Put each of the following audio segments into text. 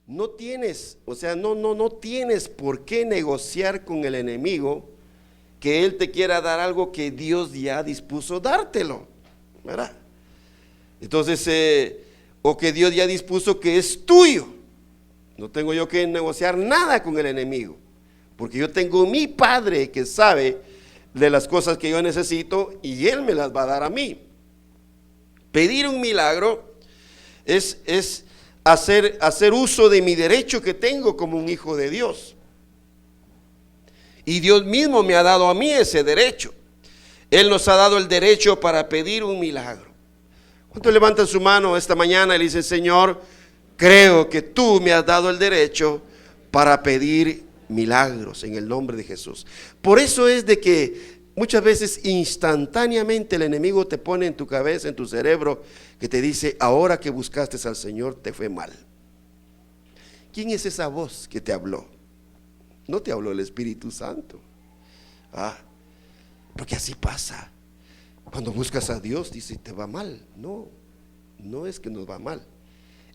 no tienes, o sea, no tienes por qué negociar con el enemigo que él te quiera dar algo que Dios ya dispuso dártelo, ¿verdad? Entonces, o que Dios ya dispuso que es tuyo. No tengo yo que negociar nada con el enemigo, porque yo tengo mi Padre que sabe de las cosas que yo necesito y Él me las va a dar a mí. Pedir un milagro es hacer uso de mi derecho que tengo como un hijo de Dios. Y Dios mismo me ha dado a mí ese derecho. Él nos ha dado el derecho para pedir un milagro. ¿Cuántos levantan su mano esta mañana y le dicen: Señor, creo que tú me has dado el derecho para pedir milagros en el nombre de Jesús? Por eso es de que muchas veces instantáneamente el enemigo te pone en tu cabeza, en tu cerebro, que te dice: ahora que buscaste al Señor te fue mal. ¿Quién es esa voz que te habló? No te habló el Espíritu Santo. Porque así pasa. Cuando buscas a Dios, dice: te va mal. No es que nos va mal.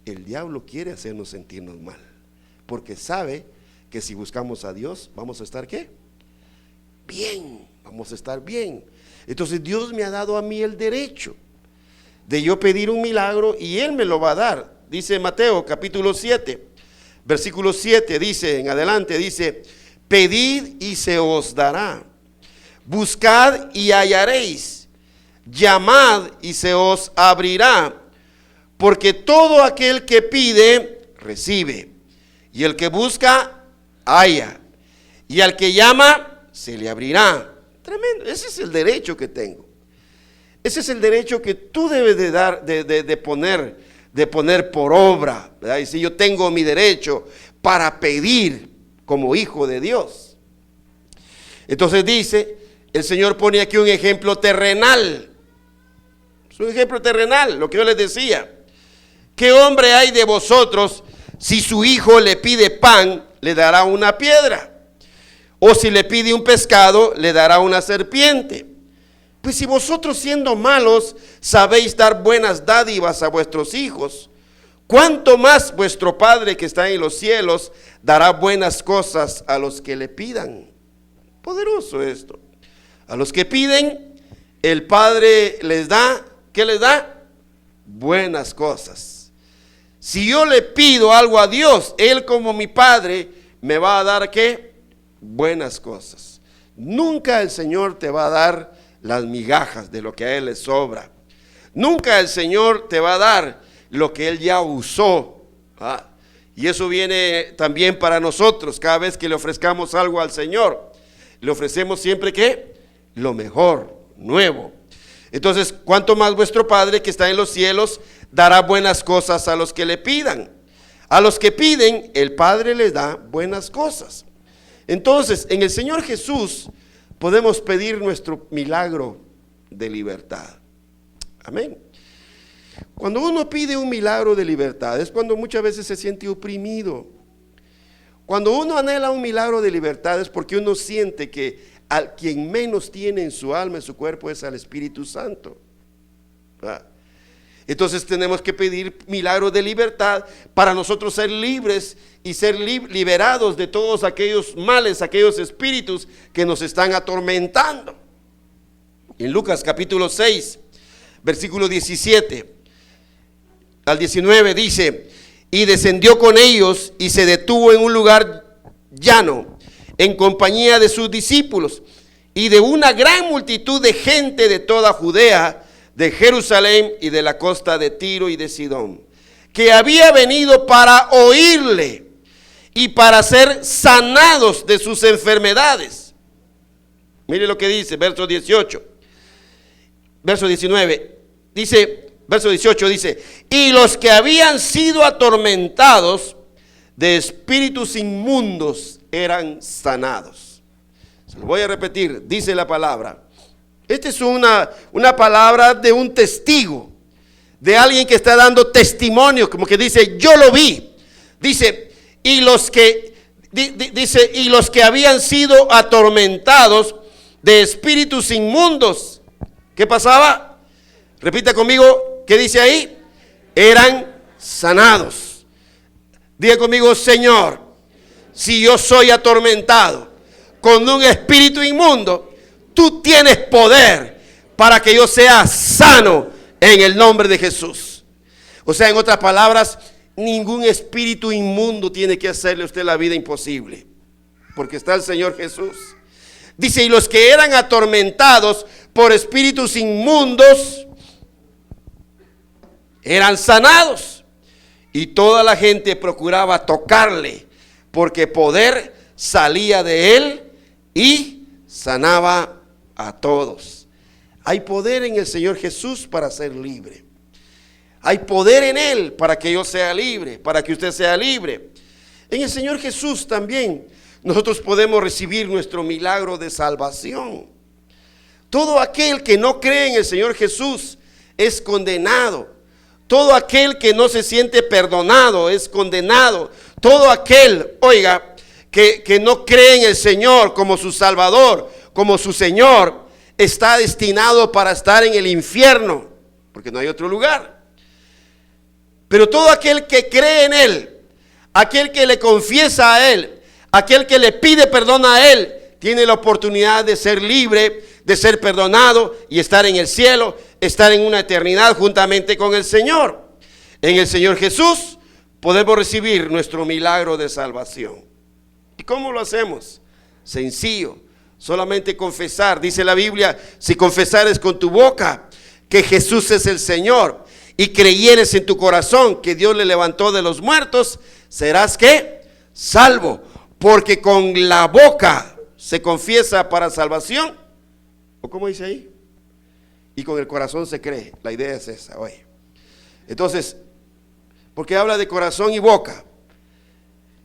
El diablo quiere hacernos sentirnos mal, porque sabe que si buscamos a Dios, vamos a estar ¿qué? Bien, vamos a estar bien. Entonces Dios me ha dado a mí el derecho de yo pedir un milagro y Él me lo va a dar. Dice Mateo capítulo 7, versículo 7, dice en adelante, dice: pedid y se os dará, buscad y hallaréis, llamad y se os abrirá, porque todo aquel que pide, recibe, y el que busca, halla, y al que llama, se le abrirá. Tremendo, ese es el derecho que tengo. Ese es el derecho que tú debes de dar, de poner por obra, ¿verdad? Y si yo tengo mi derecho para pedir como hijo de Dios. Entonces dice, el Señor pone aquí un ejemplo terrenal. Es un ejemplo terrenal, lo que yo les decía. ¿Qué hombre hay de vosotros, si su hijo le pide pan, le dará una piedra? O si le pide un pescado, le dará una serpiente. Pues si vosotros, siendo malos, sabéis dar buenas dádivas a vuestros hijos, ¿cuánto más vuestro Padre que está en los cielos dará buenas cosas a los que le pidan? Poderoso esto. A los que piden, el Padre les da, ¿qué les da? Buenas cosas. Si yo le pido algo a Dios, Él como mi Padre me va a dar ¿qué? Buenas cosas. Nunca el Señor te va a dar las migajas de lo que a Él le sobra. Nunca el Señor te va a dar lo que Él ya usó. Y eso viene también para nosotros. Cada vez que le ofrezcamos algo al Señor, le ofrecemos siempre ¿qué? Lo mejor, nuevo. Entonces, ¿cuánto más vuestro Padre que está en los cielos dará buenas cosas a los que le pidan? A los que piden, el Padre les da buenas cosas. Entonces, en el Señor Jesús podemos pedir nuestro milagro de libertad. Amén. Cuando uno pide un milagro de libertad, es cuando muchas veces se siente oprimido. Cuando uno anhela un milagro de libertad, es porque uno siente que al quien menos tiene en su alma, en su cuerpo, es al Espíritu Santo. Entonces tenemos que pedir milagro de libertad para nosotros ser libres y ser liberados de todos aquellos males, aquellos espíritus que nos están atormentando. En Lucas capítulo 6, versículo 17 al 19 dice: y descendió con ellos y se detuvo en un lugar llano, en compañía de sus discípulos y de una gran multitud de gente de toda Judea, de Jerusalén y de la costa de Tiro y de Sidón, que había venido para oírle y para ser sanados de sus enfermedades. Mire lo que dice, verso 18, verso 19, dice, verso 18 dice: y los que habían sido atormentados de espíritus inmundos eran sanados. Se lo voy a repetir, dice la palabra. Esta es una palabra de un testigo, de alguien que está dando testimonio, como que dice: yo lo vi. Dice, y los que habían sido atormentados de espíritus inmundos, ¿qué pasaba? Repita conmigo, ¿qué dice ahí? Eran sanados. Diga conmigo: Señor, si yo soy atormentado con un espíritu inmundo, tú tienes poder para que yo sea sano en el nombre de Jesús. O sea, en otras palabras, ningún espíritu inmundo tiene que hacerle a usted la vida imposible, porque está el Señor Jesús. Dice: y los que eran atormentados por espíritus inmundos eran sanados, y toda la gente procuraba tocarle, porque poder salía de él y sanaba a todos. Hay poder en el Señor Jesús para ser libre. Hay poder en Él para que yo sea libre, para que usted sea libre. En el Señor Jesús también nosotros podemos recibir nuestro milagro de salvación. Todo aquel que no cree en el Señor Jesús es condenado. Todo aquel que no se siente perdonado es condenado. Todo aquel, oiga, que no cree en el Señor como su Salvador, como su Señor, está destinado para estar en el infierno, porque no hay otro lugar. Pero todo aquel que cree en Él, aquel que le confiesa a Él, aquel que le pide perdón a Él, tiene la oportunidad de ser libre, de ser perdonado y estar en el cielo, estar en una eternidad juntamente con el Señor. En el Señor Jesús podemos recibir nuestro milagro de salvación. ¿Y cómo lo hacemos? Sencillo, solamente confesar. Dice la Biblia: si confesares con tu boca que Jesús es el Señor y creyeres en tu corazón que Dios le levantó de los muertos, serás ¿qué? Salvo. Porque con la boca se confiesa para salvación, ¿o cómo dice ahí? Y con el corazón se cree. La idea es esa, oye. Entonces, porque habla de corazón y boca.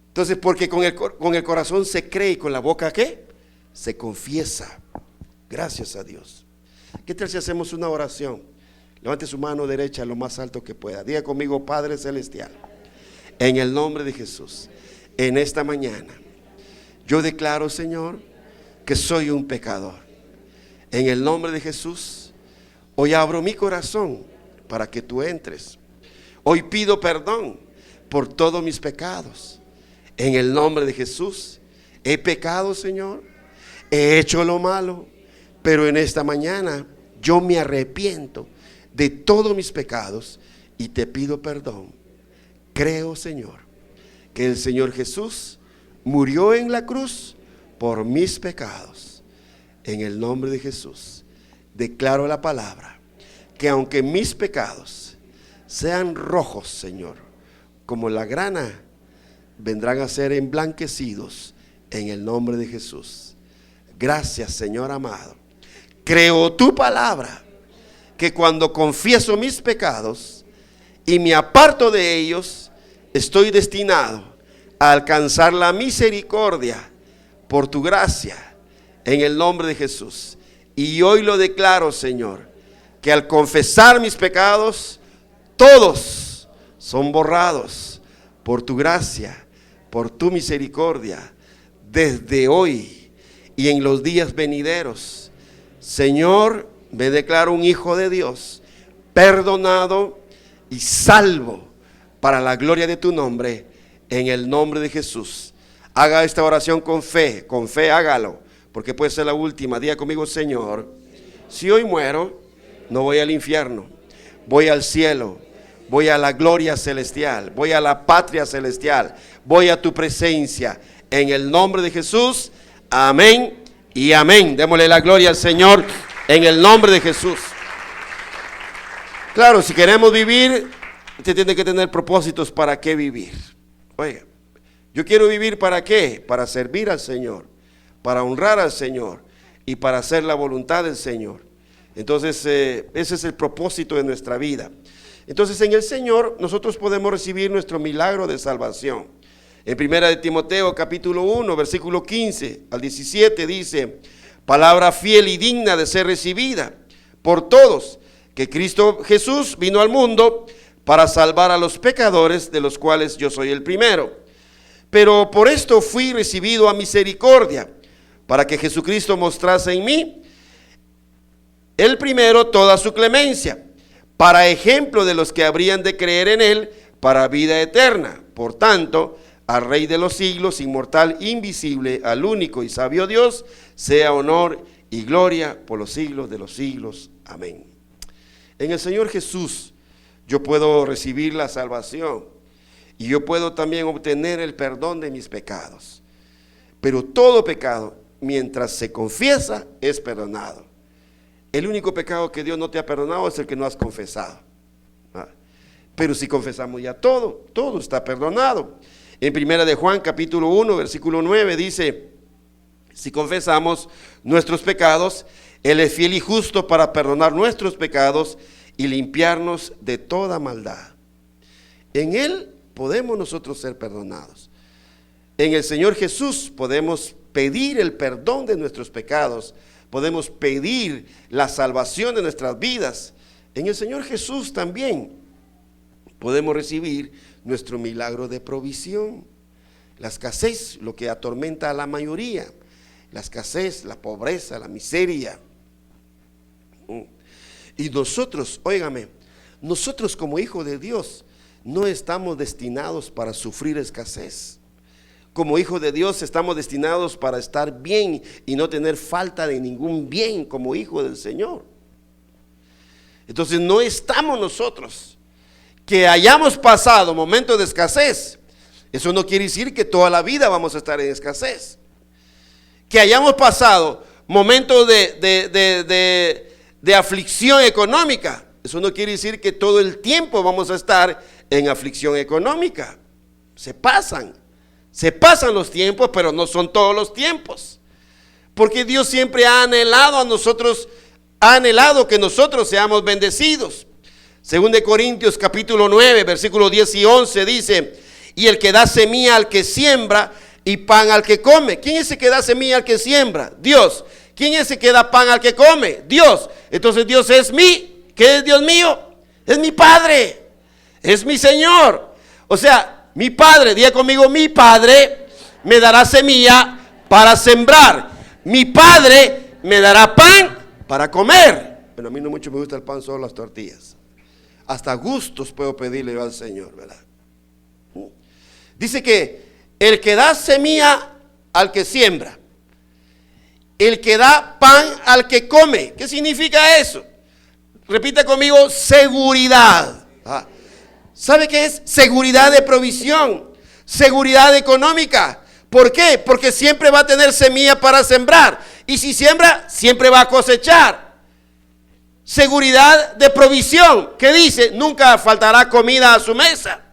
Entonces, porque con el corazón se cree y con la boca ¿qué? Se confiesa. Gracias a Dios. ¿Qué tal si hacemos una oración? Levante su mano derecha lo más alto que pueda. Diga conmigo: Padre Celestial, en el nombre de Jesús, en esta mañana, yo declaro, Señor, que soy un pecador. En el nombre de Jesús, hoy abro mi corazón para que tú entres. Hoy pido perdón por todos mis pecados. En el nombre de Jesús, he pecado, Señor, he hecho lo malo, pero en esta mañana yo me arrepiento de todos mis pecados y te pido perdón. Creo, Señor, que el Señor Jesús murió en la cruz por mis pecados. En el nombre de Jesús, declaro la palabra, que aunque mis pecados sean rojos, Señor, como la grana, vendrán a ser emblanquecidos en el nombre de Jesús. Gracias, Señor amado. Creo tu palabra, que cuando confieso mis pecados y me aparto de ellos, estoy destinado a alcanzar la misericordia por tu gracia, en el nombre de Jesús. Y hoy lo declaro, Señor, que al confesar mis pecados, todos son borrados por tu gracia, por tu misericordia, desde hoy y en los días venideros. Señor, me declaro un hijo de Dios, perdonado y salvo para la gloria de tu nombre, en el nombre de Jesús. Haga esta oración con fe hágalo, porque puede ser la última. Diga conmigo: Señor, si hoy muero, no voy al infierno, voy al cielo, voy a la gloria celestial, voy a la patria celestial, voy a tu presencia, en el nombre de Jesús. Amén y amén. Démosle la gloria al Señor en el nombre de Jesús. Claro, si queremos vivir, usted tiene que tener propósitos para qué vivir. Oiga, yo quiero vivir ¿para qué? Para servir al Señor, para honrar al Señor y para hacer la voluntad del Señor. Entonces, ese es el propósito de nuestra vida. Entonces, en el Señor nosotros podemos recibir nuestro milagro de salvación. En primera de Timoteo capítulo 1, versículo 15 al 17 dice: palabra fiel y digna de ser recibida por todos, que Cristo Jesús vino al mundo para salvar a los pecadores, de los cuales yo soy el primero. Pero por esto fui recibido a misericordia, para que Jesucristo mostrase en mí, el primero, toda su clemencia, para ejemplo de los que habrían de creer en él para vida eterna. Por tanto, al Rey de los siglos, inmortal, invisible, al único y sabio Dios, sea honor y gloria por los siglos de los siglos. Amén. En el Señor Jesús yo puedo recibir la salvación y yo puedo también obtener el perdón de mis pecados. Pero todo pecado, mientras se confiesa, es perdonado. El único pecado que Dios no te ha perdonado es el que no has confesado. Pero si confesamos ya todo, todo está perdonado. En primera de Juan capítulo 1 versículo 9 dice: si confesamos nuestros pecados, Él es fiel y justo para perdonar nuestros pecados y limpiarnos de toda maldad. En Él podemos nosotros ser perdonados. En el Señor Jesús podemos pedir el perdón de nuestros pecados, podemos pedir la salvación de nuestras vidas. En el Señor Jesús también podemos recibir nuestro milagro de provisión. La escasez, lo que atormenta a la mayoría, la escasez, la pobreza, la miseria. Y nosotros, óigame, nosotros como hijos de Dios no estamos destinados para sufrir escasez. Como hijos de Dios estamos destinados para estar bien y no tener falta de ningún bien como hijos del Señor. Entonces no estamos nosotros que hayamos pasado momentos de escasez. Eso no quiere decir que toda la vida vamos a estar en escasez. Que hayamos pasado momentos de aflicción económica. Eso no quiere decir que todo el tiempo vamos a estar en aflicción económica. Se pasan los tiempos, pero no son todos los tiempos. Porque Dios siempre ha anhelado a nosotros, ha anhelado que nosotros seamos bendecidos. Según de Corintios capítulo 9, versículos 10 y 11 dice: y el que da semilla al que siembra y pan al que come. ¿Quién es el que da semilla al que siembra? Dios. ¿Quién es el que da pan al que come? Dios. Entonces Dios es ¿qué es Dios mío? Es mi Padre, es mi Señor. O sea, mi Padre, diga conmigo, mi Padre me dará semilla para sembrar. Mi Padre me dará pan para comer. Pero a mí no mucho me gusta el pan, solo las tortillas. Hasta gustos puedo pedirle yo al Señor, ¿verdad? Dice que el que da semilla al que siembra, el que da pan al que come. ¿Qué significa eso? Repita conmigo: seguridad. ¿Sabe qué es? Seguridad de provisión, seguridad económica. ¿Por qué? Porque siempre va a tener semilla para sembrar. Y si siembra, siempre va a cosechar. Seguridad de provisión. ¿Qué dice? Nunca faltará comida a su mesa.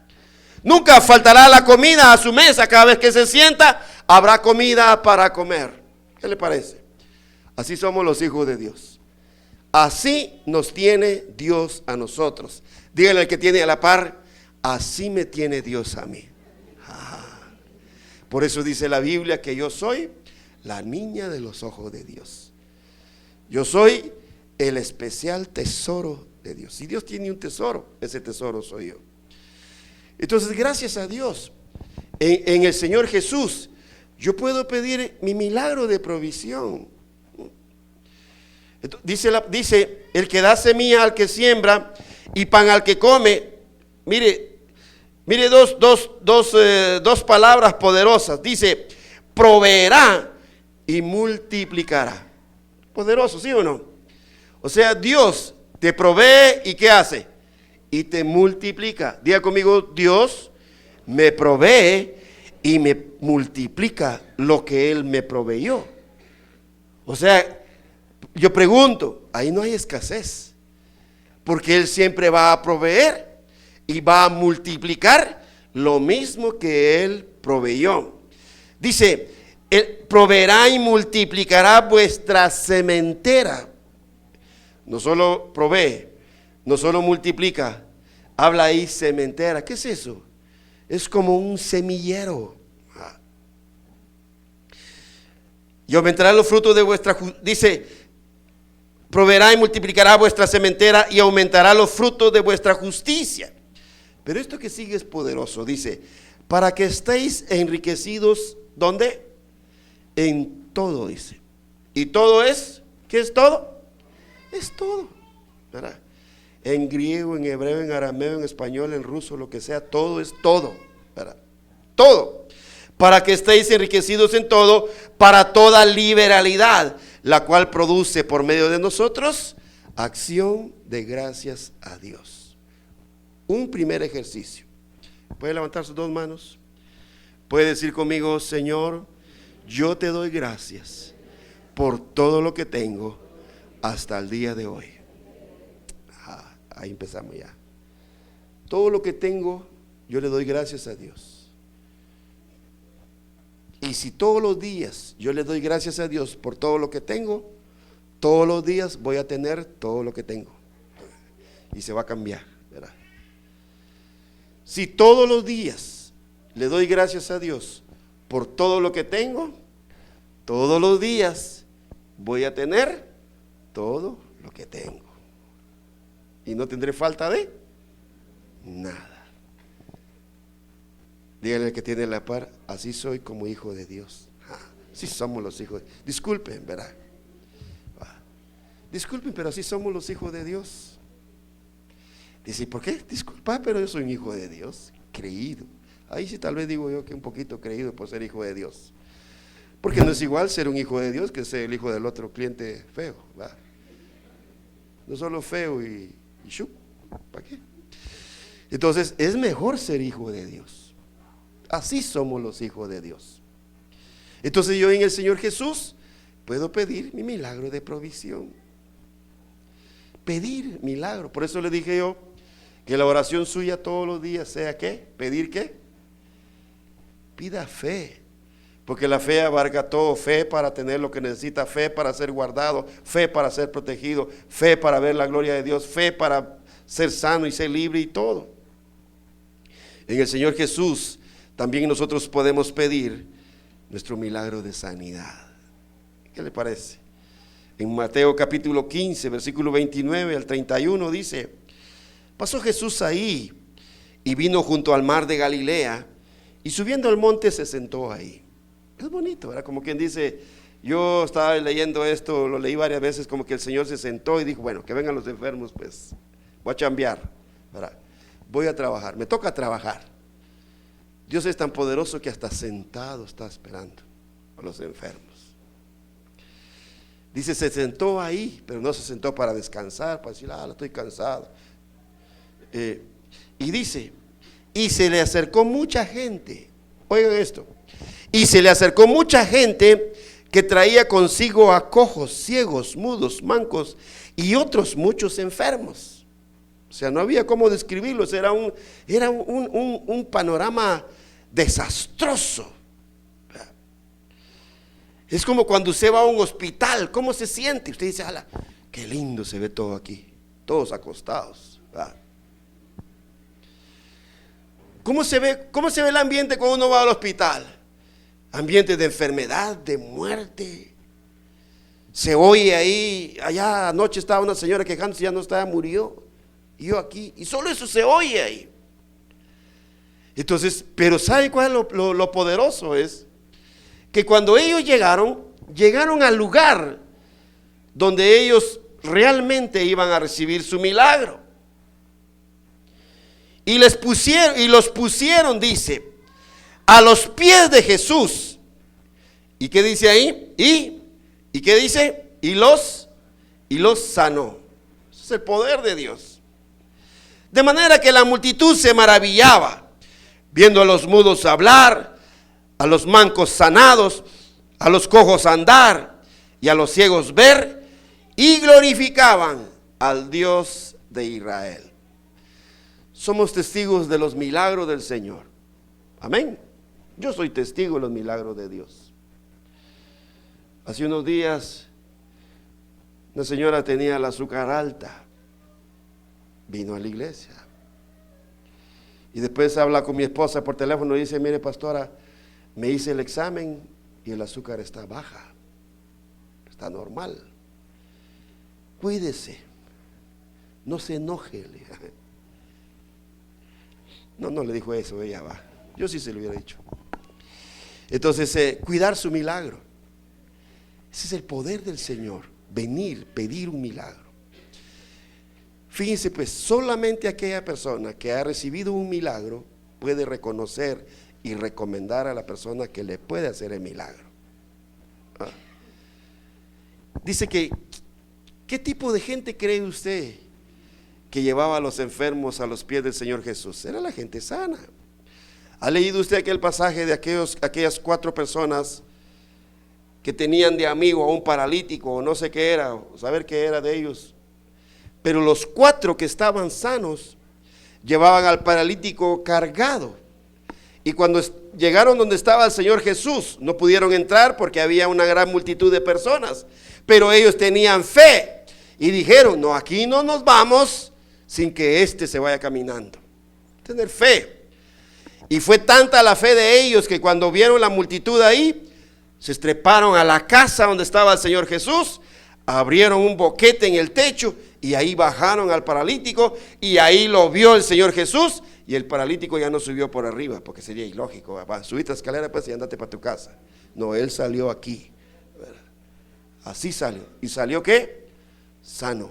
Nunca faltará la comida a su mesa. Cada vez que se sienta, habrá comida para comer. ¿Qué le parece? Así somos los hijos de Dios. Así nos tiene Dios a nosotros. Dígale al que tiene a la par: así me tiene Dios a mí. Por eso dice la Biblia que yo soy la niña de los ojos de Dios. Yo soy el especial tesoro de Dios. Si Dios tiene un tesoro, ese tesoro soy yo. Entonces, gracias a Dios, en el Señor Jesús, yo puedo pedir mi milagro de provisión. Dice, el que da semilla al que siembra y pan al que come. Mire dos palabras poderosas. Dice: proveerá y multiplicará. Poderoso, ¿sí o no? O sea, Dios te provee y ¿qué hace? Y te multiplica. Diga conmigo: Dios me provee y me multiplica lo que Él me proveyó. O sea, yo pregunto, ahí no hay escasez, porque Él siempre va a proveer y va a multiplicar lo mismo que Él proveyó. Dice: Él proveerá y multiplicará vuestra sementera. No solo provee, no solo multiplica, habla ahí sementera. ¿Qué es eso? Es como un semillero. Y aumentará los frutos de vuestra justicia. Dice: proveerá y multiplicará vuestra sementera y aumentará los frutos de vuestra justicia. Pero esto que sigue es poderoso. Dice: para que estéis enriquecidos, ¿dónde? En todo, dice. Y todo es, ¿qué es todo? Es todo, ¿verdad? En griego, en hebreo, en arameo, en español, en ruso, lo que sea, todo es todo, ¿verdad? todo, para que estéis enriquecidos en todo, para toda liberalidad, la cual produce por medio de nosotros acción de gracias a Dios. Un primer ejercicio. ¿Puede levantar sus dos manos? Puede decir conmigo: Señor, yo te doy gracias por todo lo que tengo hasta el día de hoy. Ahí empezamos ya. Todo lo que tengo, yo le doy gracias a Dios. Y si todos los días yo le doy gracias a Dios por todo lo que tengo, todos los días voy a tener todo lo que tengo. Y se va a cambiar, ¿verdad? Si todos los días le doy gracias a Dios por todo lo que tengo, todos los días voy a tener todo lo que tengo. Y no tendré falta de nada. Dígale al que tiene la par: así soy como hijo de Dios. Así somos los hijos. Disculpen, ¿verdad? Disculpen, pero así somos los hijos de Dios. Dice: ¿por qué? Disculpa, pero yo soy un hijo de Dios, creído. Ahí sí tal vez digo yo que un poquito creído por ser hijo de Dios. Porque no es igual ser un hijo de Dios que ser el hijo del otro cliente feo, ¿verdad? No solo feo y shup, ¿para qué? Entonces es mejor ser hijo de Dios. Así somos los hijos de Dios. Entonces yo en el Señor Jesús puedo pedir mi milagro de provisión. Pedir milagro. Por eso le dije yo que la oración suya todos los días sea ¿qué? ¿Pedir qué? Pida fe. Porque la fe abarca todo: fe para tener lo que necesita, fe para ser guardado, fe para ser protegido, fe para ver la gloria de Dios, fe para ser sano y ser libre y todo. En el Señor Jesús también nosotros podemos pedir nuestro milagro de sanidad. ¿Qué le parece? En Mateo capítulo 15, versículo 29 al 31 dice: pasó Jesús ahí y vino junto al mar de Galilea, y subiendo al monte se sentó ahí. Es bonito, ¿verdad? Como quien dice, yo estaba leyendo esto, lo leí varias veces, como que el Señor se sentó y dijo: bueno, que vengan los enfermos, pues voy a chambear, ¿verdad? Voy a trabajar, me toca trabajar. Dios es tan poderoso que hasta sentado está esperando a los enfermos. Dice, se sentó ahí, pero no se sentó para descansar, para decir: estoy cansado. Y dice, y se le acercó mucha gente. Oigan esto. Y se le acercó mucha gente que traía consigo a cojos, ciegos, mudos, mancos y otros muchos enfermos. O sea, no había cómo describirlos. Era un panorama desastroso. Es como cuando usted va a un hospital. ¿Cómo se siente? Usted dice: qué lindo se ve todo aquí, todos acostados, ¿verdad? ¿Cómo se ve el ambiente cuando uno va al hospital? Ambiente de enfermedad, de muerte. Se oye ahí, allá anoche estaba una señora quejándose, ya no estaba, murió. Y yo aquí, y solo eso se oye ahí. Entonces, pero ¿sabe cuál es lo poderoso? Es que cuando ellos llegaron al lugar donde ellos realmente iban a recibir su milagro. Y los pusieron, dice, a los pies de Jesús. ¿Y qué dice ahí? ¿Y qué dice? Y los sanó. Ese es el poder de Dios. De manera que la multitud se maravillaba, viendo a los mudos hablar, a los mancos sanados, a los cojos andar y a los ciegos ver, y glorificaban al Dios de Israel. Somos testigos de los milagros del Señor. Amén. Yo soy testigo de los milagros de Dios. Hace unos días una señora tenía el azúcar alta, vino a la iglesia y después habla con mi esposa por teléfono y dice: mire, pastora, me hice el examen y el azúcar está baja, está normal, cuídese, no se enoje. No le dijo eso, ella va. Yo sí se lo hubiera dicho. Entonces, cuidar su milagro. Ese es el poder del Señor. Venir, pedir un milagro. Fíjense pues, solamente aquella persona que ha recibido un milagro puede reconocer y recomendar a la persona que le puede hacer el milagro. Dice que, ¿qué tipo de gente cree usted que llevaba a los enfermos a los pies del Señor Jesús? Era la gente sana. ¿Ha leído usted aquel pasaje de aquellas 4 personas que tenían de amigo a un paralítico o no sé qué era, o saber qué era de ellos? Pero los 4 que estaban sanos llevaban al paralítico cargado. Y cuando llegaron donde estaba el Señor Jesús, no pudieron entrar porque había una gran multitud de personas. Pero ellos tenían fe y dijeron: no, aquí no nos vamos sin que éste se vaya caminando. Tener fe. Y fue tanta la fe de ellos que cuando vieron la multitud ahí, se estreparon a la casa donde estaba el Señor Jesús, abrieron un boquete en el techo y ahí bajaron al paralítico, y ahí lo vio el Señor Jesús, y el paralítico ya no subió por arriba porque sería ilógico. Subiste la escalera pues y andate para tu casa. No, él salió aquí. Así salió. ¿Y salió qué? Sano,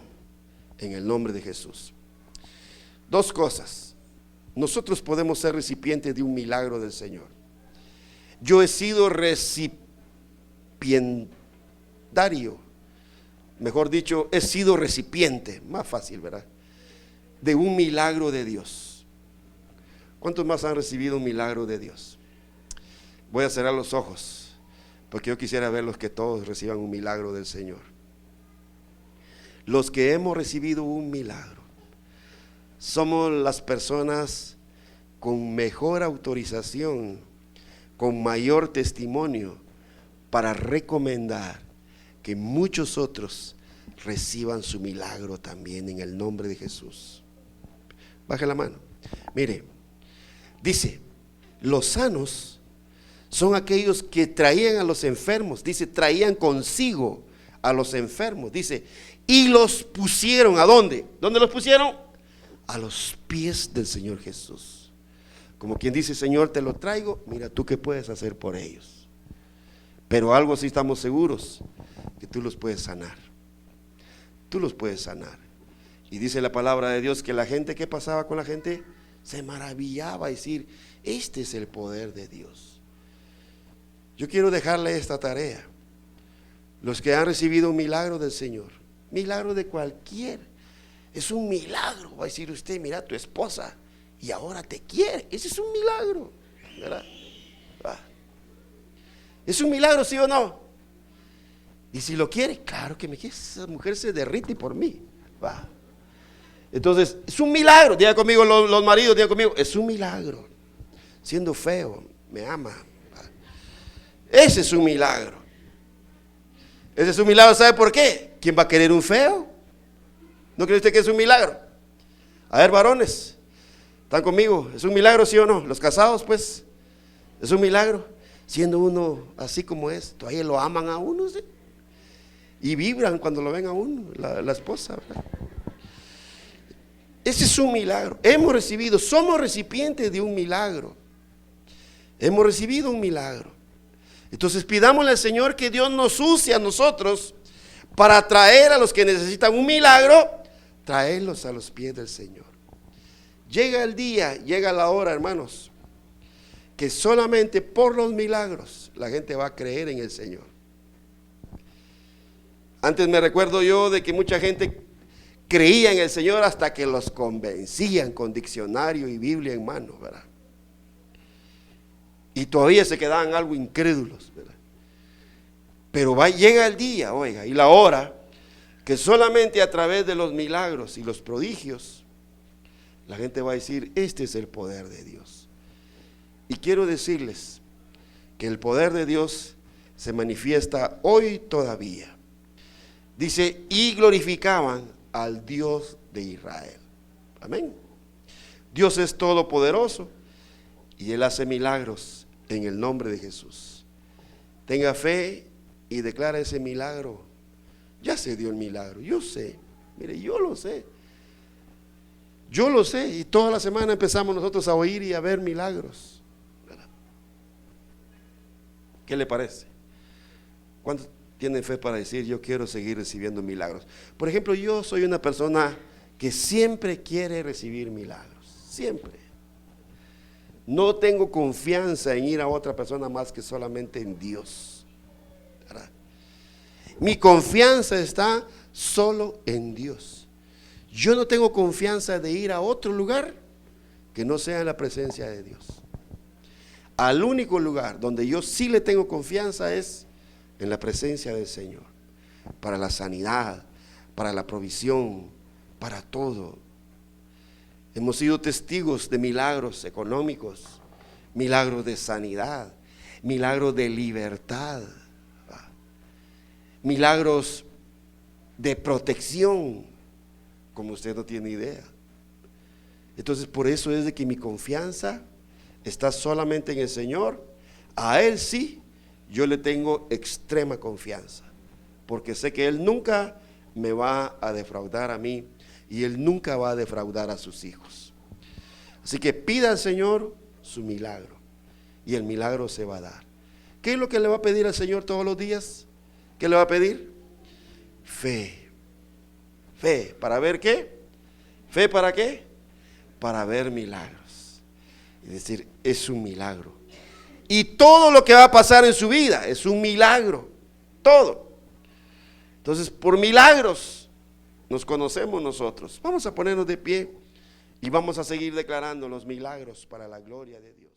en el nombre de Jesús. 2 cosas. Nosotros podemos ser recipientes de un milagro del Señor. Yo he sido recipientario, mejor dicho, he sido recipiente, más fácil, ¿verdad?, de un milagro de Dios. ¿Cuántos más han recibido un milagro de Dios? Voy a cerrar los ojos, porque yo quisiera verlos que todos reciban un milagro del Señor. Los que hemos recibido un milagro somos las personas con mejor autorización, con mayor testimonio para recomendar que muchos otros reciban su milagro también en el nombre de Jesús. Baje la mano. Mire, dice, los sanos son aquellos que traían a los enfermos. Dice, traían consigo a los enfermos. Dice, y los pusieron, ¿a dónde? ¿Dónde los pusieron? A los pies del Señor Jesús. Como quien dice: Señor, te lo traigo, mira tú qué puedes hacer por ellos. Pero algo sí estamos seguros, que tú los puedes sanar. Tú los puedes sanar. Y dice la palabra de Dios que la gente, ¿qué pasaba con la gente? Se maravillaba, decir: este es el poder de Dios. Yo quiero dejarle esta tarea. Los que han recibido un milagro del Señor, milagro de cualquier, es un milagro. Va a decir usted: mira, tu esposa y ahora te quiere. Ese es un milagro, ¿verdad? ¿Es un milagro, sí o no? Y si lo quiere, claro que me quiere. Esa mujer se derrite por mí. Va. Entonces, es un milagro. Diga conmigo los maridos, diga conmigo: es un milagro. Siendo feo, me ama. Va. Ese es un milagro. Ese es un milagro, ¿sabe por qué? ¿Quién va a querer un feo? ¿No cree usted que es un milagro? A ver, varones, ¿están conmigo? ¿Es un milagro, sí o no? Los casados, pues, es un milagro. Siendo uno así como es, todavía lo aman a uno, ¿sí? Y vibran cuando lo ven a uno, la esposa, ¿verdad? Ese es un milagro. Hemos recibido, somos recipientes de un milagro. Hemos recibido un milagro. Entonces pidámosle al Señor que Dios nos use a nosotros para traer a los que necesitan un milagro, traerlos a los pies del Señor. Llega el día, llega la hora, hermanos, que solamente por los milagros la gente va a creer en el Señor. Antes me recuerdo yo de que mucha gente creía en el Señor hasta que los convencían con diccionario y Biblia en mano, ¿verdad? Y todavía se quedaban algo incrédulos, ¿verdad? Pero llega el día, oiga, y la hora, que solamente a través de los milagros y los prodigios, la gente va a decir: este es el poder de Dios. Y quiero decirles que el poder de Dios se manifiesta hoy todavía. Dice: y glorificaban al Dios de Israel. Amén. Dios es todopoderoso y Él hace milagros en el nombre de Jesús. Tenga fe y declara ese milagro. Ya se dio el milagro, yo sé. Mire, yo lo sé. Yo lo sé, y toda la semana empezamos nosotros a oír y a ver milagros. ¿Qué le parece? ¿Cuántos tienen fe para decir: yo quiero seguir recibiendo milagros? Por ejemplo, yo soy una persona que siempre quiere recibir milagros, siempre. No tengo confianza en ir a otra persona más que solamente en Dios, ¿verdad? Mi confianza está solo en Dios. Yo no tengo confianza de ir a otro lugar que no sea en la presencia de Dios. Al único lugar donde yo sí le tengo confianza es en la presencia del Señor, para la sanidad, para la provisión, para todo. Hemos sido testigos de milagros económicos, milagros de sanidad, milagros de libertad, milagros de protección, como usted no tiene idea. Entonces, por eso es de que mi confianza está solamente en el Señor. A Él sí, yo le tengo extrema confianza, porque sé que Él nunca me va a defraudar a mí y Él nunca va a defraudar a sus hijos. Así que pida al Señor su milagro y el milagro se va a dar. ¿Qué es lo que le va a pedir al Señor todos los días? ¿Qué le va a pedir? Fe. Fe, ¿para ver qué? ¿Fe para qué? Para ver milagros. Es decir, es un milagro. Y todo lo que va a pasar en su vida es un milagro. Todo. Entonces, por milagros nos conocemos nosotros. Vamos a ponernos de pie y vamos a seguir declarando los milagros para la gloria de Dios.